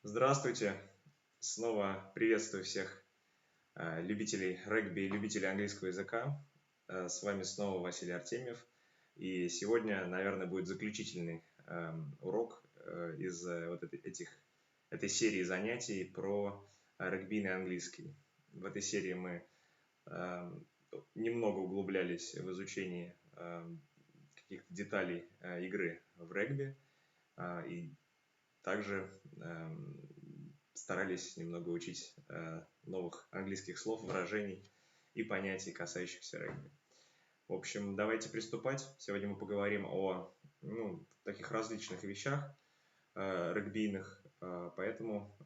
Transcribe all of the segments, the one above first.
Здравствуйте! Снова приветствую всех любителей регби и любителей английского языка. С вами снова Василий Артемьев. И сегодня, наверное, будет заключительный урок из этой серии занятий про регбийный английский. В этой серии мы немного углублялись в изучении каких-то деталей игры в регби. И также старались немного учить новых английских слов, выражений и понятий, касающихся регби. В общем, давайте приступать. Сегодня мы поговорим о таких различных вещах регбийных, поэтому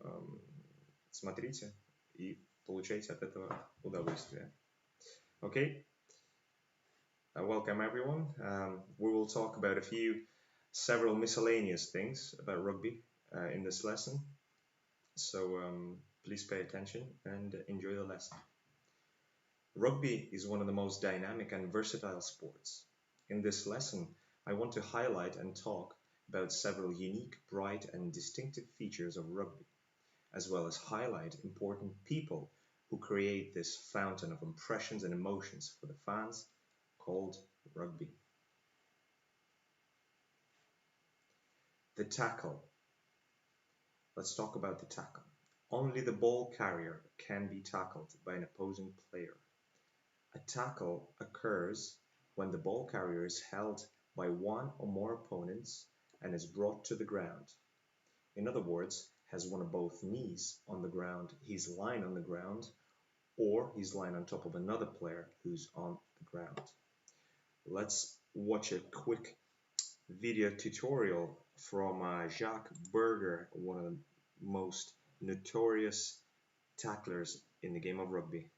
смотрите и получайте от этого удовольствие. Okay? Welcome everyone. We will talk about several miscellaneous things about rugby in this lesson. So please pay attention and enjoy the lesson. Rugby is one of the most dynamic and versatile sports. In this lesson, I want to highlight and talk about several unique, bright and distinctive features of rugby, as well as highlight important people who create this fountain of impressions and emotions for the fans called rugby. The tackle. Let's talk about the tackle. Only the ball carrier can be tackled by an opposing player. A tackle occurs when the ball carrier is held by one or more opponents and is brought to the ground. In other words, has one of both knees on the ground, he's lying on the ground, or he's lying on top of another player who's on the ground. Let's watch a quick video tutorial from Jacques Berger, one of the most notorious tacklers in the game of rugby.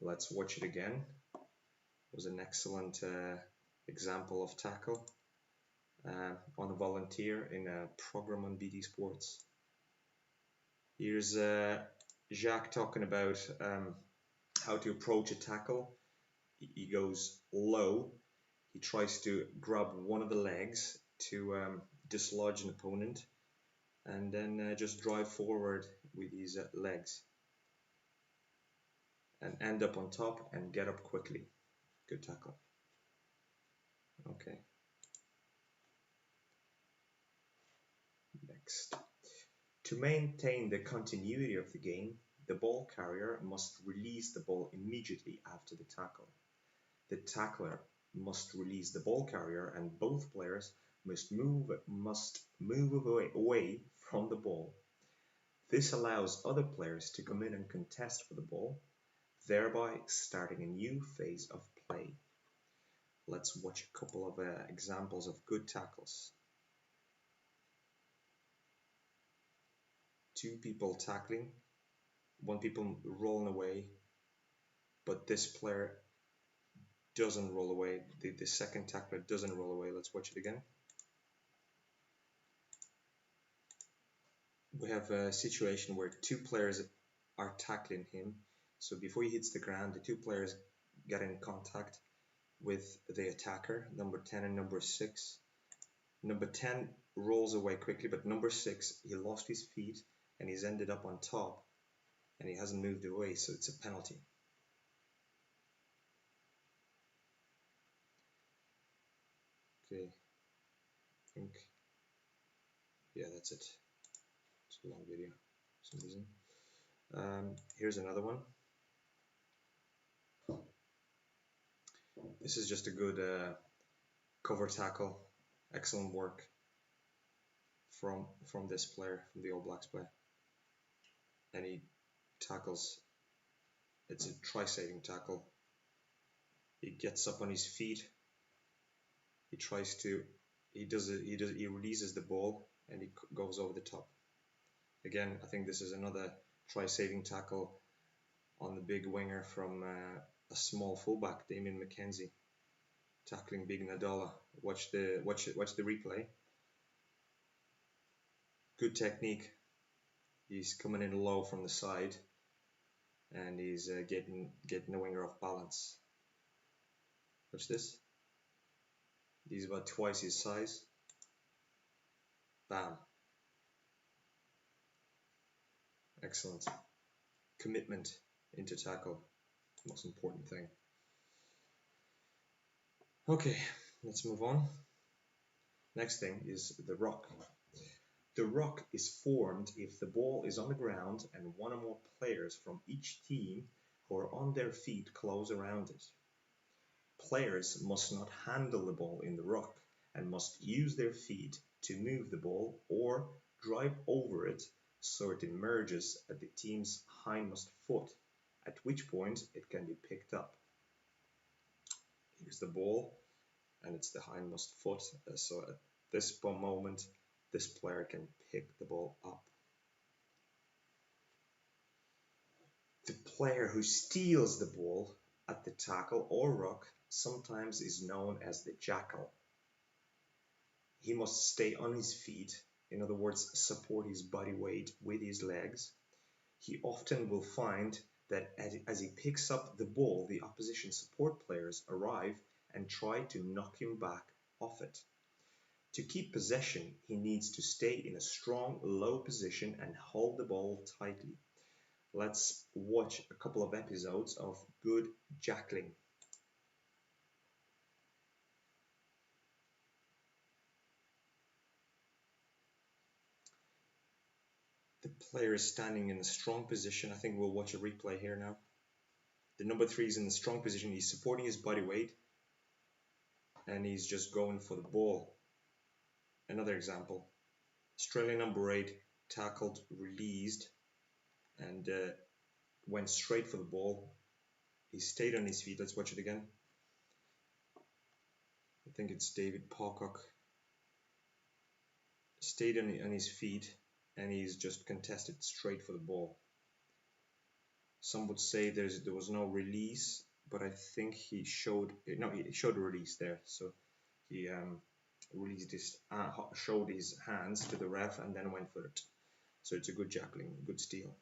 Let's watch it again. It was an excellent example of tackle on a volunteer in a program on BT Sports. Here's Jacques talking about how to approach a tackle. He goes low. He tries to grab one of the legs to dislodge an opponent and then just drive forward with his legs and end up on top and get up quickly. Good tackle. Okay. Next. To maintain the continuity of the game, the ball carrier must release the ball immediately after the tackle. The tackler must release the ball carrier and both players must move away from the ball. This allows other players to come in and contest for the ball, thereby starting a new phase of play. Let's watch a couple of examples of good tackles. Two people tackling, one people rolling away, but this player doesn't roll away. The second tackler doesn't roll away. Let's watch it again. We have a situation where two players are tackling him. So before he hits the ground, the two players get in contact with the attacker, number 10 and number 6. Number 10 rolls away quickly, but number 6, he lost his feet and he's ended up on top and he hasn't moved away, so it's a penalty. Okay, I think, yeah, that's it. It's a long video for some reason. Here's another one. This is just a good cover tackle. Excellent work from this player, from the All Blacks player. And he tackles. It's a try-saving tackle. He gets up on his feet. He tries to. He releases the ball and he goes over the top. Again, I think this is another try-saving tackle on the big winger from a small fullback, Damien McKenzie, tackling Big Nadala. Watch the replay. Good technique. He's coming in low from the side, and he's getting the winger off balance. Watch this. He's about twice his size, Bam. Excellent. Commitment into tackle. Most important thing. Okay, let's move on. Next thing is the ruck. The ruck is formed if the ball is on the ground and one or more players from each team who are on their feet close around it. Players must not handle the ball in the ruck and must use their feet to move the ball or drive over it so it emerges at the team's hindmost foot, at which point it can be picked up. Here's the ball, and it's the hindmost foot, so at this moment this player can pick the ball up. The player who steals the ball at the tackle or ruck sometimes is known as the Jackal. He must stay on his feet, in other words, support his body weight with his legs. He often will find that as he picks up the ball, the opposition support players arrive and try to knock him back off it. To keep possession, he needs to stay in a strong, low position and hold the ball tightly. Let's watch a couple of episodes of good jackling. The player is standing in a strong position. I think we'll watch a replay here now. The number 3 is in a strong position. He's supporting his body weight and he's just going for the ball. Another example. Australian number 8 tackled, released, and went straight for the ball. He stayed on his feet. Let's watch it again. I think it's David Pocock. Stayed on his feet and he's just contested straight for the ball. Some would say there was no release, but I think he showed a release there. So he released showed his hands to the ref and then went for it. So it's a good jackling, good steal.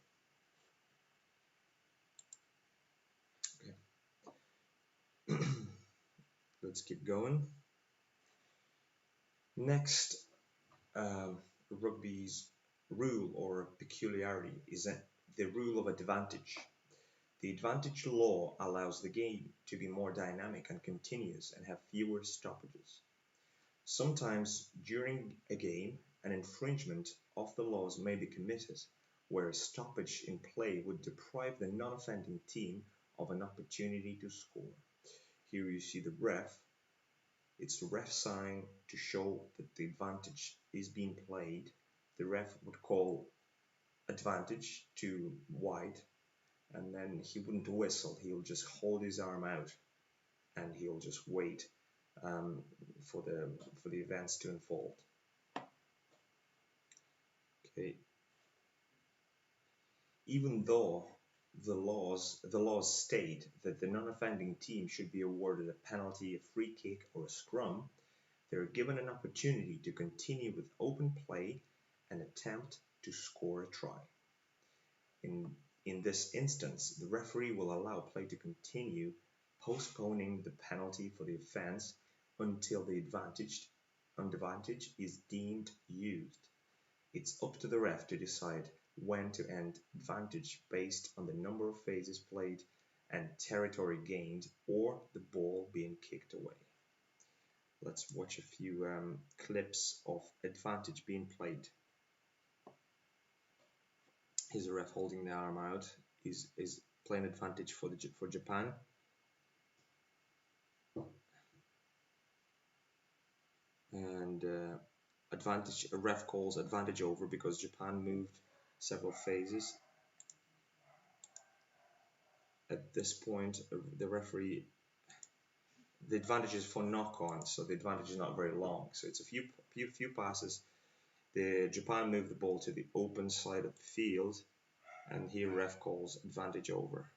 Okay. Let's keep going. Next, rugby's rule or peculiarity is the rule of advantage. The advantage law allows the game to be more dynamic and continuous and have fewer stoppages. Sometimes during a game, an infringement of the laws may be committed, where a stoppage in play would deprive the non-offending team of an opportunity to score. Here you see the ref. It's the ref sign to show that the advantage is being played. The ref would call advantage to wide, and then he wouldn't whistle. He'll just hold his arm out and he'll just wait for the events to unfold. Okay. Even though the laws state that the non-offending team should be awarded a penalty, a free kick, or a scrum, they are given an opportunity to continue with open play and attempt to score a try. In this instance, the referee will allow play to continue, postponing the penalty for the offence until the advantage is deemed used. It's up to the ref to decide when to end advantage based on the number of phases played and territory gained or the ball being kicked away. Let's watch a few clips of advantage being played. Here's a ref holding the arm out. Is playing advantage for Japan. And advantage. A ref calls advantage over because Japan moved several phases. At this point, the referee. The advantage is for knock-on, so the advantage is not very long. So it's a few passes. The Japan moved the ball to the open side of the field, and here ref calls advantage over.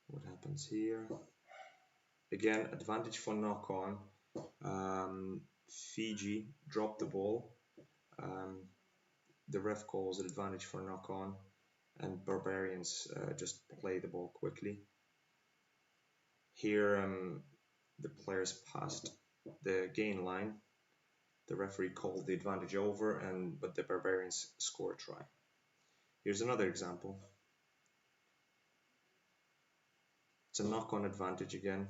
What happens here? Again, advantage for knock-on. Fiji dropped the ball. The ref calls it advantage for knock-on, and Barbarians just play the ball quickly. Here, the players passed the gain line. The referee called the advantage over, but the Barbarians score a try. Here's another example. It's a knock-on advantage again.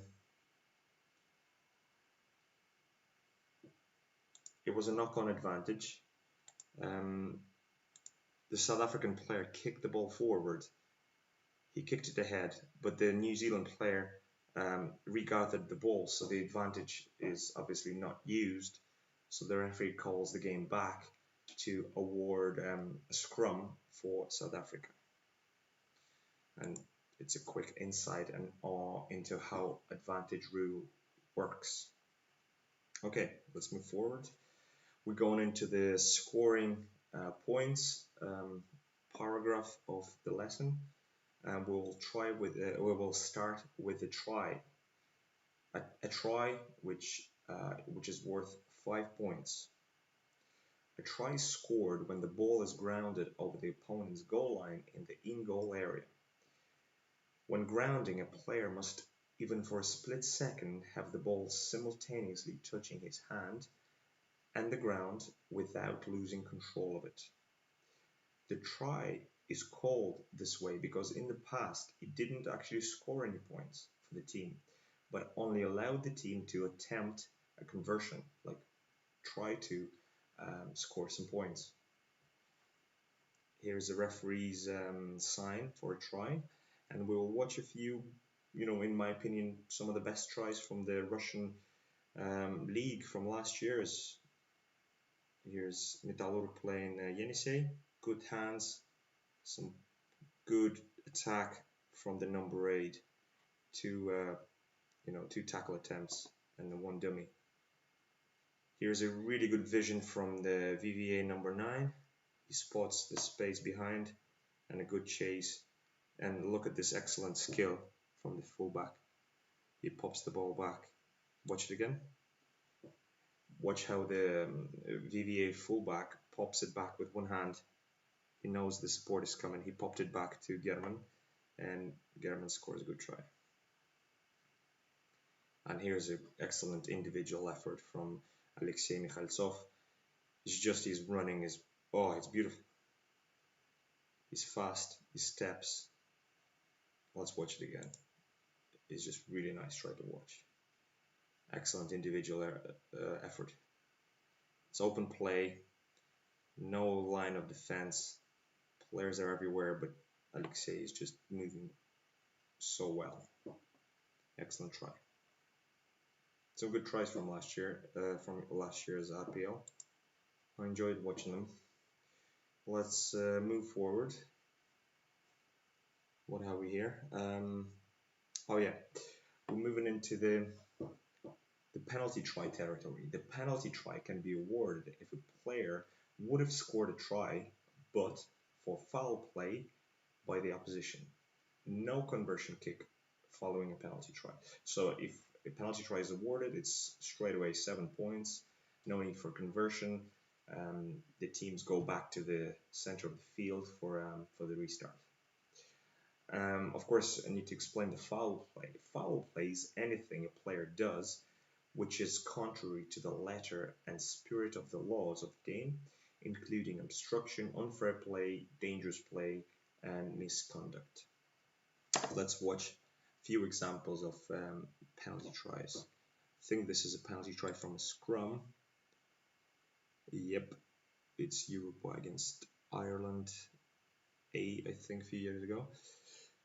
It was a knock-on advantage. The South African player kicked the ball forward. He kicked it ahead, but the New Zealand player regathered the ball, so the advantage is obviously not used. So the referee calls the game back to award a scrum for South Africa. And it's a quick insight and into how advantage rule works. Okay, let's move forward. We're going into the scoring points paragraph of the lesson, and we will start with a try. A try which is worth 5 points. A try is scored when the ball is grounded over the opponent's goal line in the in-goal area. When grounding, a player must, even for a split second, have the ball simultaneously touching his hand and the ground without losing control of it. The try is called this way because in the past it didn't actually score any points for the team, but only allowed the team to attempt a conversion, like try to score some points. Here's the referee's sign for a try, and we'll watch a few, in my opinion, some of the best tries from the Russian league from last year's. Here's Metallurg playing Yenisei. Good hands, some good attack from the number 8. Two tackle attempts and one dummy. Here's a really good vision from the VVA number 9. He spots the space behind and a good chase. And look at this excellent skill from the fullback. He pops the ball back. Watch it again. Watch how the VVA fullback pops it back with one hand. He knows the support is coming. He popped it back to German, and German scores a good try. And here's an excellent individual effort from Alexei Mikhailtsov. His running is, it's beautiful. He's fast, he steps. Let's watch it again. It's just really nice try to watch. Excellent individual effort. It's open play, no line of defense. Players are everywhere, but Alexei is just moving so well. Excellent try. Some good tries from last year, from last year's RPL. I enjoyed watching them. Let's move forward. What have we here? We're moving into the penalty try territory. The penalty try can be awarded if a player would have scored a try, but for foul play by the opposition. No conversion kick following a penalty try. So if a penalty try is awarded, it's straight away 7 points. No need for conversion. The teams go back to the center of the field for the restart. Of course, I need to explain the foul play. Foul play is anything a player does which is contrary to the letter and spirit of the laws of the game, including obstruction, unfair play, dangerous play, and misconduct. Let's watch a few examples of penalty tries. I think this is a penalty try from a scrum. Yep, it's Uruguay against Ireland A, I think, a few years ago.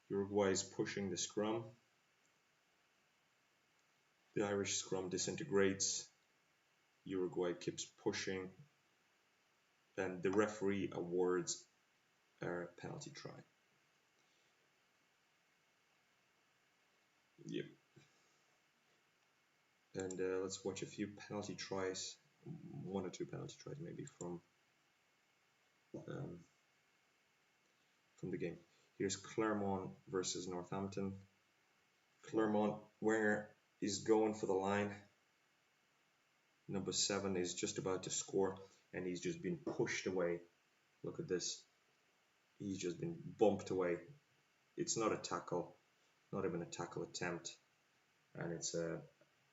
Uruguay is pushing the scrum. The Irish scrum disintegrates. Uruguay keeps pushing, and the referee awards a penalty try. Yep. And let's watch a few penalty tries, 1 or 2 penalty tries maybe from the game. Here's Clermont versus Northampton. Clermont, Wenger is going for the line. Number 7 is just about to score, and he's just been pushed away. Look at this. He's just been bumped away. It's not a tackle, not even a tackle attempt, and it's a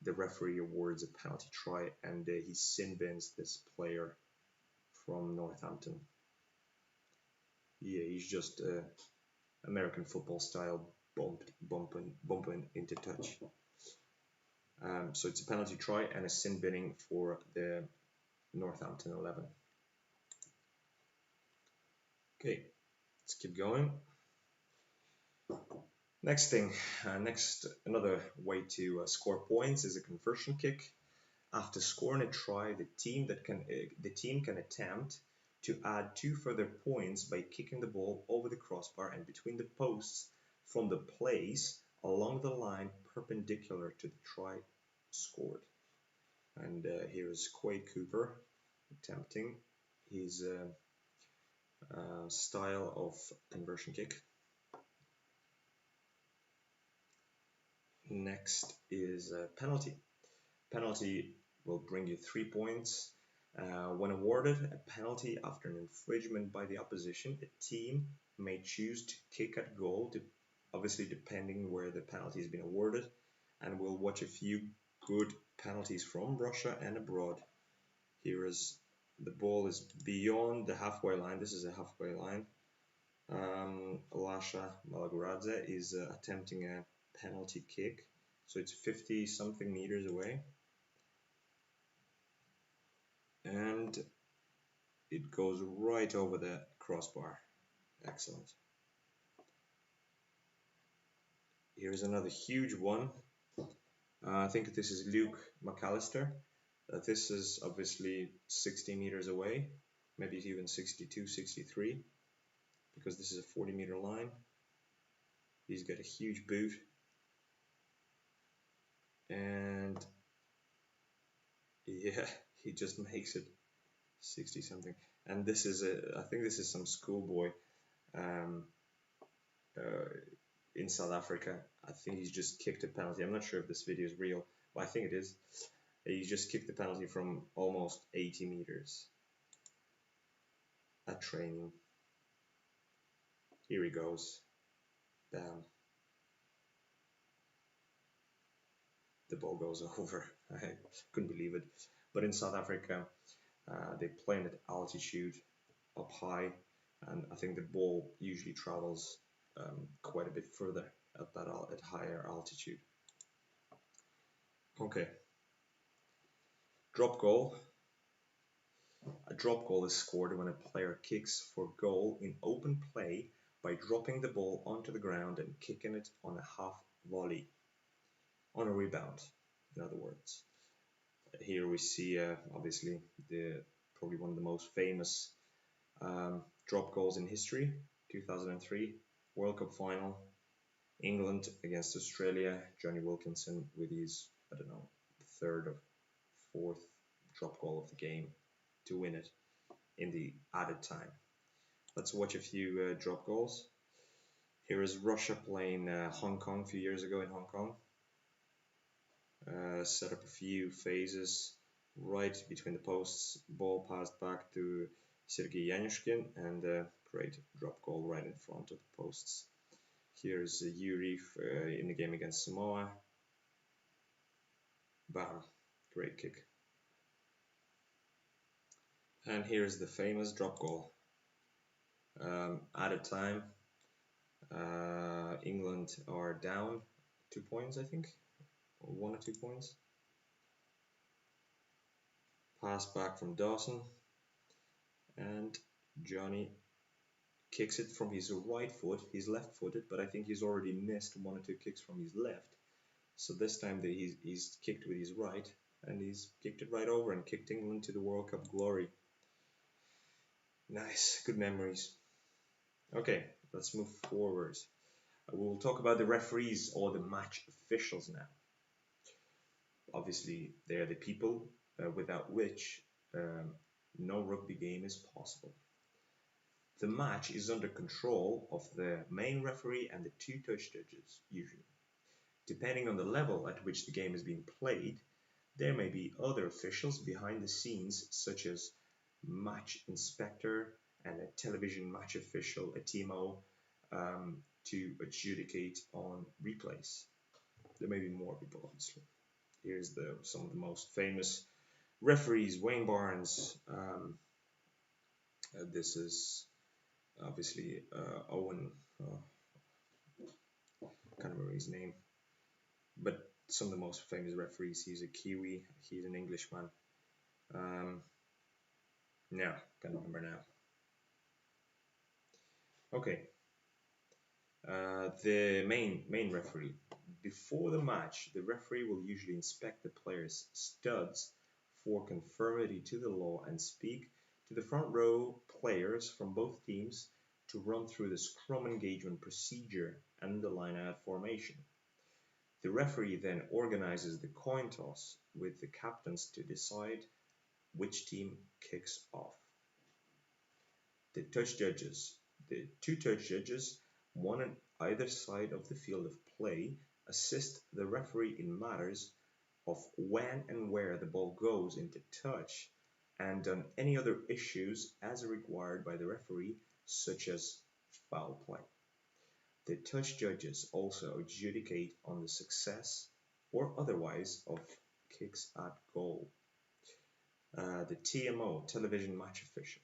the referee awards a penalty try, and he sin bins this player from Northampton. Yeah, he's just American football style bumping into touch. So it's a penalty try and a sin binning for the Northampton 11. Okay, let's keep going. Next thing, another way to score points is a conversion kick. After scoring a try, the team can attempt to add 2 further points by kicking the ball over the crossbar and between the posts from the place along the line perpendicular to the try scored. And here is Quade Cooper attempting his style of conversion kick. Next is a penalty. Penalty will bring you 3 points. When awarded a penalty after an infringement by the opposition, a team may choose to kick at goal, obviously depending where the penalty has been awarded. And we'll watch a few good penalties from Russia and abroad. Here is the ball is beyond the halfway line. This is a halfway line. Lasha Malaguradze is attempting a penalty kick, so it's 50 something meters away, and it goes right over the crossbar. Excellent. Here's another huge one. I think this is Luke McAllister. This is obviously 60 meters away, maybe even 62, 63, because this is a 40-meter line. He's got a huge boot, and yeah, he just makes it 60 something. And this is I think this is some schoolboy in South Africa. I think he's just kicked a penalty. I'm not sure if this video is real, but I think it is. He just kicked the penalty from almost 80 meters at training. Here he goes. Bam. The ball goes over. I couldn't believe it. But in South Africa, they play at altitude up high, and I think the ball usually travels quite a bit further at higher altitude. Okay. Drop goal. A drop goal is scored when a player kicks for goal in open play by dropping the ball onto the ground and kicking it on a half volley, on a rebound, in other words. Here we see obviously probably one of the most famous drop goals in history, 2003 World Cup final, England against Australia. Johnny Wilkinson with his, I don't know, third or fourth drop goal of the game to win it in the added time. Let's watch a few drop goals. Here is Russia playing Hong Kong a few years ago in Hong Kong. Set up a few phases right between the posts. Ball passed back to Sergei Yanushkin, and a great drop goal right in front of the posts. Here's Yuri in the game against Samoa. Bam, great kick. And here's the famous drop goal. Added time, England are down 2 points, I think, or 1 or 2 points. Pass back from Dawson, and Johnny kicks it from his right foot. He's left-footed, but I think he's already missed 1 or 2 kicks from his left. So this time he's kicked with his right, and he's kicked it right over and kicked England to the World Cup glory. Nice, good memories. Okay, let's move forward. We'll talk about the referees or the match officials now. Obviously, they are the people without which no rugby game is possible. The match is under control of the main referee and the 2 touch judges, usually. Depending on the level at which the game is being played, there may be other officials behind the scenes, such as match inspector and a television match official, a TMO, to adjudicate on replays. There may be more people, obviously. Here's some of the most famous referees: Wayne Barnes. This is obviously Owen. Can't remember his name, but some of the most famous referees. He's a Kiwi. He's an Englishman. No, can't remember now. Okay. The main referee. Before the match, the referee will usually inspect the players' studs for conformity to the law and speak to the front row players from both teams to run through the scrum engagement procedure and the line-out formation. The referee then organizes the coin toss with the captains to decide which team kicks off. The touch judges. The two touch judges, one on either side of the field of play, assist the referee in matters of when and where the ball goes into touch and on any other issues as required by the referee, such as foul play. The touch judges also adjudicate on the success or otherwise of kicks at goal. The TMO, television match official.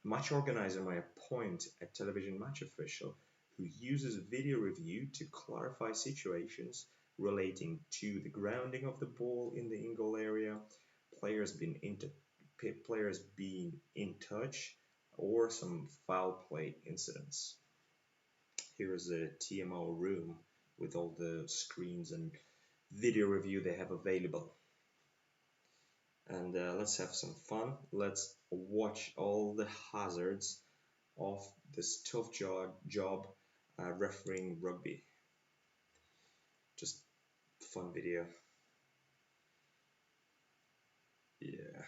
Match organizer may appoint a television match official who uses video review to clarify situations relating to the grounding of the ball in the in-goal area, players being in touch, or some foul play incidents. Here is a TMO room with all the screens and video review they have available. And let's have some fun. Let's watch all the hazards of this tough job refereeing rugby. Just fun video. Yeah,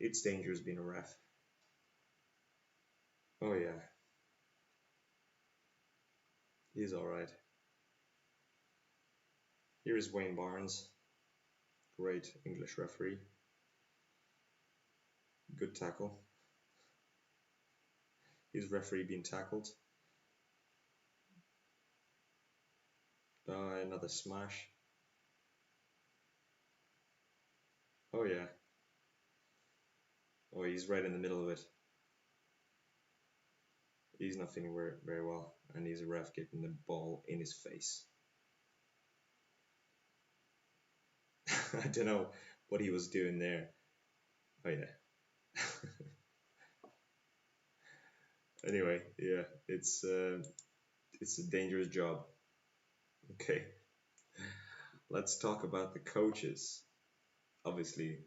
it's dangerous being a ref. Oh yeah, he's alright. Here is Wayne Barnes, great English referee. Good tackle. His referee being tackled. Another smash. Oh yeah. Oh, he's right in the middle of it. He's not feeling very well, and he's a ref getting the ball in his face. I don't know what he was doing there. Oh yeah. Anyway, yeah, it's a dangerous job. Okay, let's talk about the coaches. Obviously,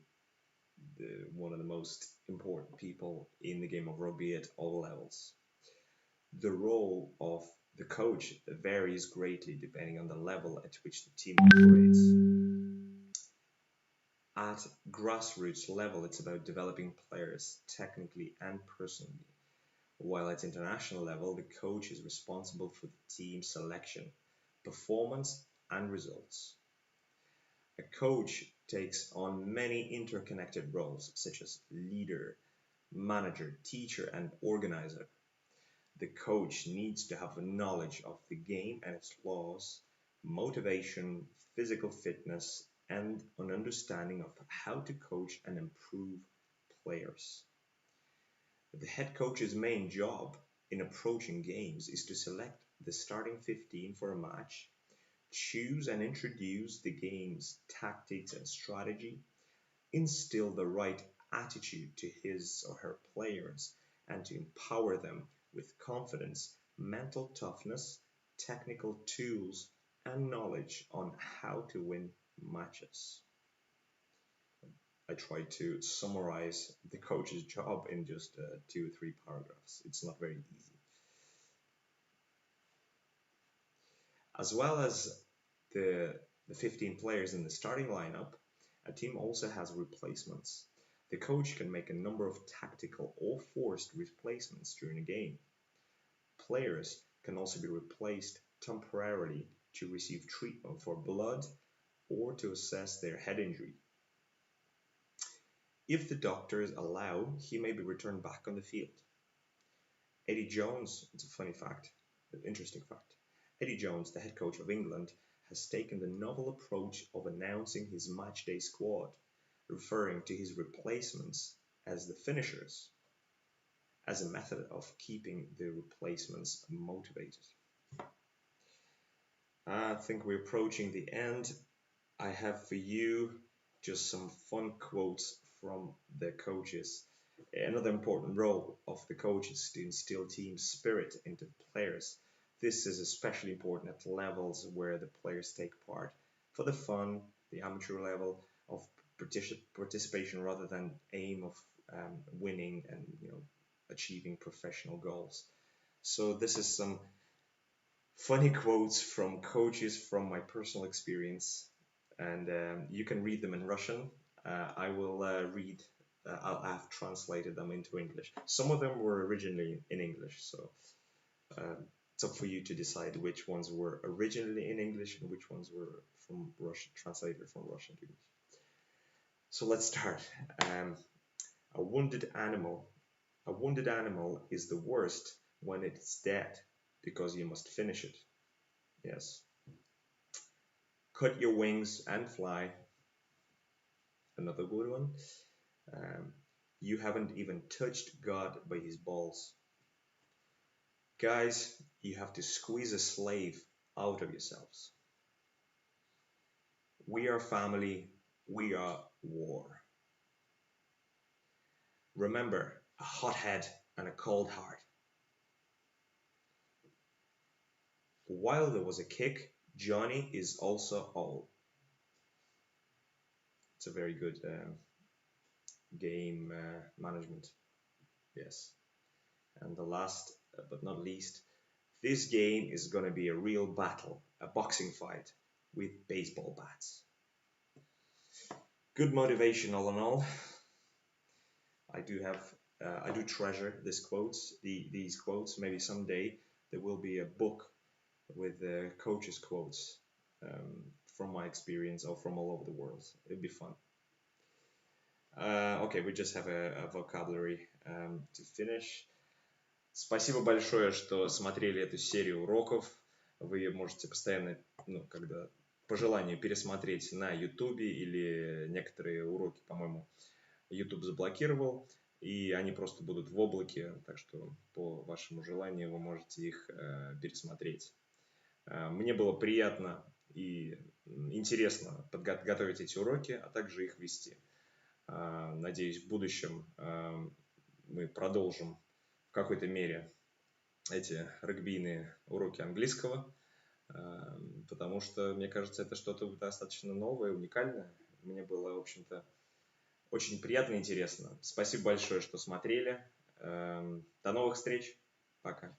one of the most important people in the game of rugby at all levels. The role of the coach varies greatly depending on the level at which the team operates. At grassroots level, it's about developing players technically and personally, while at international level, the coach is responsible for the team selection, performance, and results. A coach takes on many interconnected roles, such as leader, manager, teacher, and organizer. The coach needs to have a knowledge of the game and its laws, motivation, physical fitness, and an understanding of how to coach and improve players. The head coach's main job in approaching games is to select the starting 15 for a match, choose and introduce the game's tactics and strategy, instill the right attitude to his or her players, and to empower them with confidence, mental toughness, technical tools, and knowledge on how to win matches. I tried to summarize the coach's job in just 2 or 3 paragraphs. It's not very easy. As well as the 15 players in the starting lineup, a team also has replacements. The coach can make a number of tactical or forced replacements during a game. Players can also be replaced temporarily to receive treatment for blood or to assess their head injury. If the doctors allow, he may be returned back on the field. Eddie Jones, it's a funny fact, an interesting fact. Eddie Jones, the head coach of England, has taken the novel approach of announcing his matchday squad, referring to his replacements as the finishers, as a method of keeping the replacements motivated. I think we're approaching the end. I have for you just some fun quotes from the coaches. Another important role of the coach is to instill team spirit into players. This is especially important at levels where the players take part for the fun, the amateur level of participation rather than aim of winning and achieving professional goals. So this is some funny quotes from coaches from my personal experience, and you can read them in Russian. I will read. I'll have translated them into English. Some of them were originally in English, so it's up for you to decide which ones were originally in English and which ones were from Russian, translated from Russian to English. So let's start. A wounded animal. A wounded animal is the worst when it's dead, because you must finish it. Yes. Cut your wings and fly. Another good one. You haven't even touched God by his balls. Guys, you have to squeeze a slave out of yourselves. We are family. We are war. Remember, a hot head and a cold heart. While there was a kick, Johnny is also all. It's a very good game management. Yes. And the last but not least, this game is going to be a real battle, a boxing fight with baseball bats. Good motivation all in all. I do treasure these quotes. These quotes. Maybe someday there will be a book with coaches' quotes from my experience or from all over the world. It'd be fun. Okay, we just have a vocabulary to finish. Спасибо большое, что смотрели эту серию уроков. Вы ее можете постоянно, когда по желанию, пересмотреть на YouTube, или некоторые уроки, по-моему, YouTube заблокировал, и они просто будут в облаке, так что по вашему желанию вы можете их пересмотреть. Мне было приятно и интересно готовить эти уроки, а также их вести. Надеюсь, в будущем мы продолжим в какой-то мере эти регбийные уроки английского, потому что, мне кажется, это что-то достаточно новое, уникальное. Мне было, в общем-то, очень приятно и интересно. Спасибо большое, что смотрели. До новых встреч. Пока.